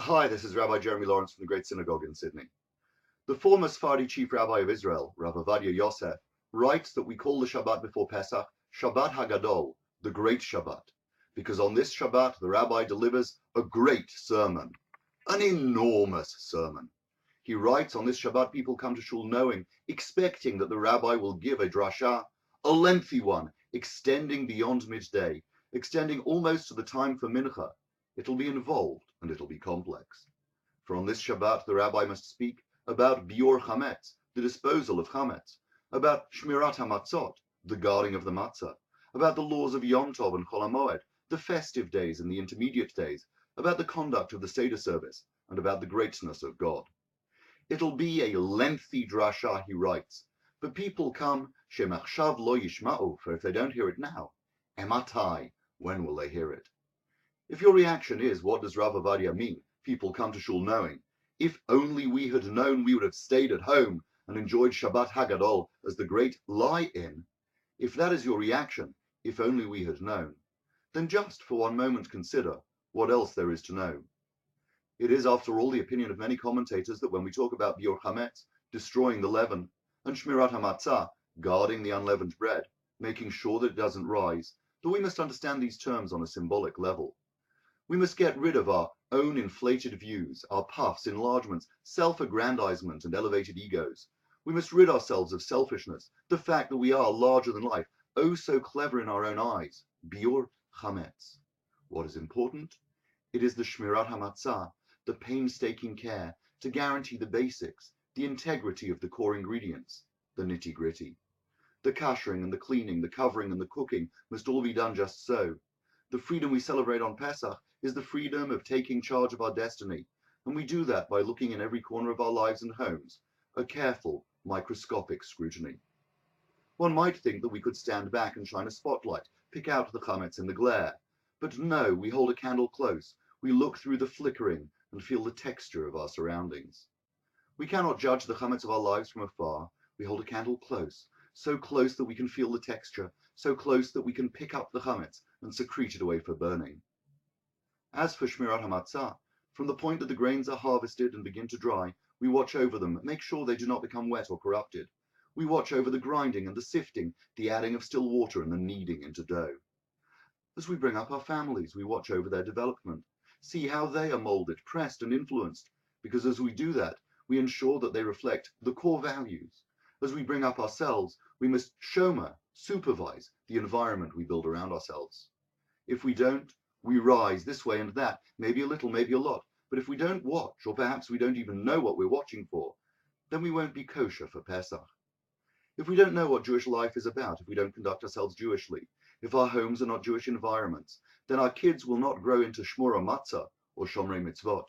Hi, this is Rabbi Jeremy Lawrence from the Great Synagogue in Sydney. The former Sephardi chief rabbi of Israel, Rav Ovadia Yosef, writes that we call the Shabbat before Pesach Shabbat HaGadol, the Great Shabbat, because on this Shabbat the rabbi delivers a great sermon, an enormous sermon. He writes, on this Shabbat people come to shul knowing, expecting that the rabbi will give a drasha, a lengthy one, extending beyond midday, extending almost to the time for mincha. It'll be involved and it'll be complex. For on this Shabbat the rabbi must speak about biur chametz, the disposal of chametz, about shmirat hamatzot, the guarding of the matzah, about the laws of Yom Tov and Chol HaMoed, the festive days and the intermediate days, about the conduct of the Seder service, and about the greatness of God. It'll be a lengthy drasha, he writes, but people come, shemachshav lo yishma'u, for if they don't hear it now, ematai, when will they hear it? If your reaction is, what does Rav Ovadia mean? People come to shul knowing. If only we had known, we would have stayed at home and enjoyed Shabbat HaGadol as the great lie-in. If that is your reaction, if only we had known, then just for one moment consider what else there is to know. It is, after all, the opinion of many commentators that when we talk about biur chametz, destroying the leaven, and shmirat hamatzah, guarding the unleavened bread, making sure that it doesn't rise, that we must understand these terms on a symbolic level. We must get rid of our own inflated views, our puffs, enlargements, self-aggrandizement, and elevated egos. We must rid ourselves of selfishness, the fact that we are larger than life, oh so clever in our own eyes. Biur chametz. What is important? It is the shmirat hamatzah, the painstaking care to guarantee the basics, the integrity of the core ingredients, the nitty-gritty. The kashering and the cleaning, the covering and the cooking must all be done just so. The freedom we celebrate on Pesach is the freedom of taking charge of our destiny, and we do that by looking in every corner of our lives and homes, a careful, microscopic scrutiny. One might think that we could stand back and shine a spotlight, pick out the chametz in the glare, but no, we hold a candle close, we look through the flickering and feel the texture of our surroundings. We cannot judge the chametz of our lives from afar, we hold a candle close, so close that we can feel the texture, so close that we can pick up the chametz and secrete it away for burning. As for shmirat hamatzah, from the point that the grains are harvested and begin to dry, we watch over them, make sure they do not become wet or corrupted. We watch over the grinding and the sifting, the adding of still water and the kneading into dough. As we bring up our families, we watch over their development, see how they are molded, pressed and influenced, because as we do that, we ensure that they reflect the core values. As we bring up ourselves, we must shomer, supervise the environment we build around ourselves. If we don't, we rise this way and that, maybe a little, maybe a lot, but if we don't watch, or perhaps we don't even know what we're watching for, then we won't be kosher for Pesach. If we don't know what Jewish life is about, if we don't conduct ourselves Jewishly, if our homes are not Jewish environments, then our kids will not grow into shmura matzah or shomrei mitzvot.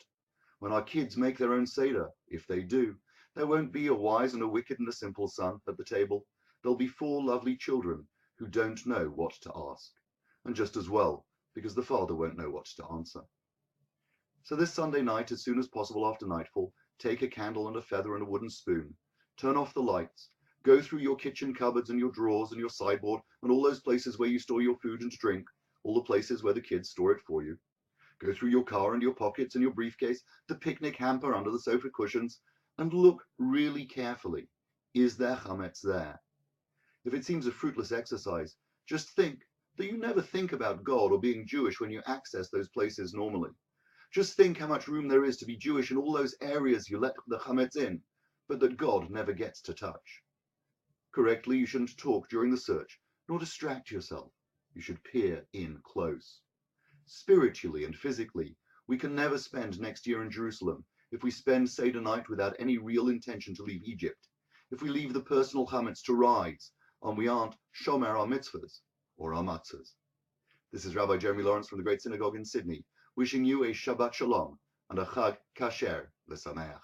When our kids make their own Seder, if they do, there won't be a wise and a wicked and a simple son at the table. There'll be 4 lovely children who don't know what to ask. And just as well, because the father won't know what to answer. So this Sunday night, as soon as possible after nightfall, take a candle and a feather and a wooden spoon, turn off the lights, go through your kitchen cupboards and your drawers and your sideboard and all those places where you store your food and drink, all the places where the kids store it for you. Go through your car and your pockets and your briefcase, the picnic hamper under the sofa cushions, and look really carefully. Is there chametz there? If it seems a fruitless exercise, just think that you never think about God or being Jewish when you access those places normally. Just think how much room there is to be Jewish in all those areas you let the chametz in, but that God never gets to touch. Correctly, you shouldn't talk during the search, nor distract yourself. You should peer in close. Spiritually and physically, we can never spend next year in Jerusalem if we spend Seder night without any real intention to leave Egypt, if we leave the personal chametz to rise, and we aren't shomer our mitzvahs or our matzahs. This is Rabbi Jeremy Lawrence from the Great Synagogue in Sydney, wishing you a Shabbat Shalom and a Chag Kasher L'Sameach.